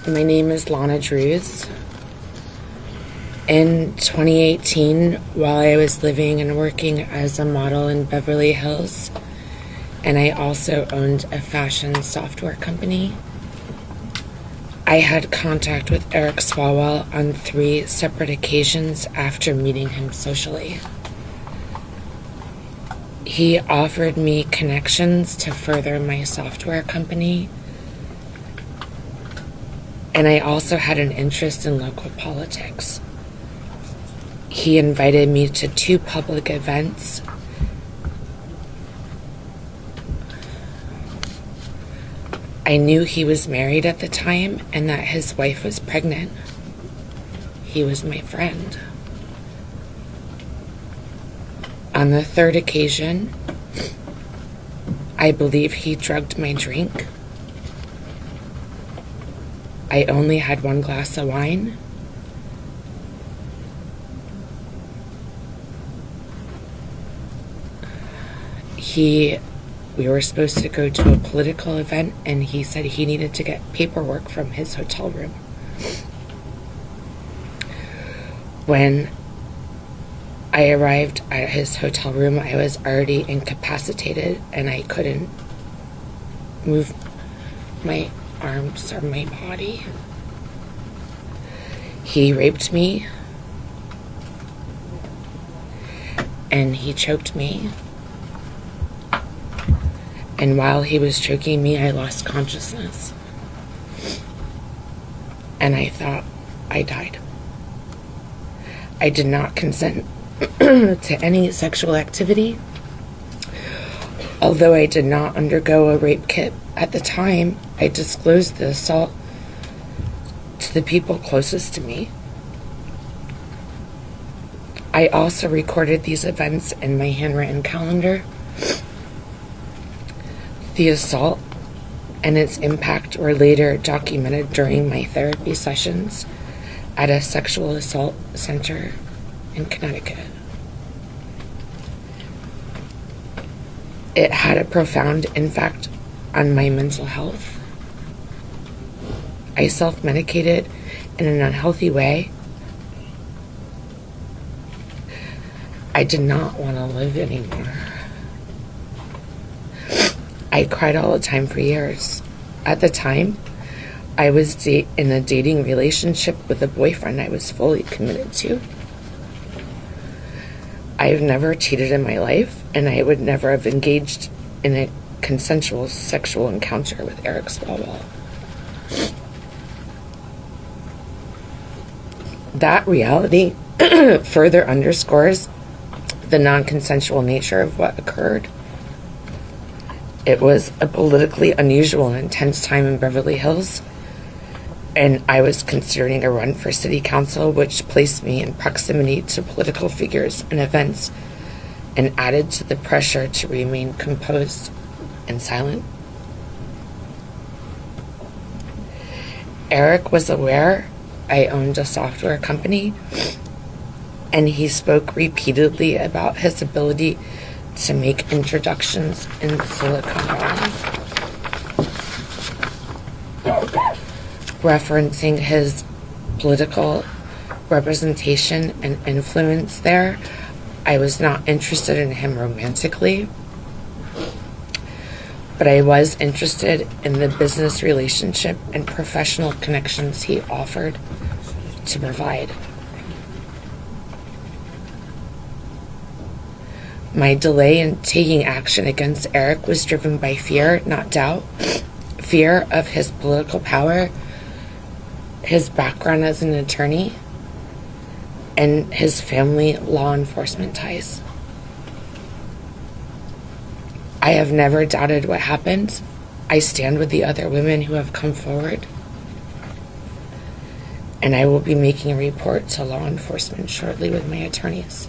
My name is Lana Drews. In 2018, while I was living and working as a model in Beverly Hills, and I also owned a fashion software company, I had contact with Eric Swalwell on 3 separate occasions after meeting him socially. He offered me connections to further my software company, and I also had an interest in local politics. He invited me to 2 public events. I knew he was married at the time and that his wife was pregnant. He was my friend. On the 3rd occasion, I believe he drugged my drink. I only had 1 glass of wine. We were supposed to go to a political event, and he said he needed to get paperwork from his hotel room. When I arrived at his hotel room, I was already incapacitated, and I couldn't move my arms or my body. He raped me, and he choked me. And while he was choking me, I lost consciousness. And I thought I died. I did not consent to any sexual activity. Although I did not undergo a rape kit at the time, I disclosed the assault to the people closest to me. I also recorded these events in my handwritten calendar. The assault and its impact were later documented during my therapy sessions at a sexual assault center in Connecticut. It had a profound impact on my mental health. I self-medicated in an unhealthy way. I did not want to live anymore. I cried all the time for years. At the time, I was in a dating relationship with a boyfriend I was fully committed to. I've never cheated in my life, and I would never have engaged in a consensual sexual encounter with Eric Swalwell. That reality further underscores the non-consensual nature of what occurred. It was a politically unusual and intense time in Beverly Hills, and I was considering a run for city council, which placed me in proximity to political figures and events and added to the pressure to remain composed and silent. Eric was aware I owned a software company, and he spoke repeatedly about his ability to make introductions in Silicon Valley, referencing his political representation and influence there. I was not interested in him romantically, but I was interested in the business relationship and professional connections he offered to provide. My delay in taking action against Eric was driven by fear, not doubt. Fear of his political power, his background as an attorney, and his family law enforcement ties. I have never doubted what happened. I stand with the other women who have come forward, and I will be making a report to law enforcement shortly with my attorneys.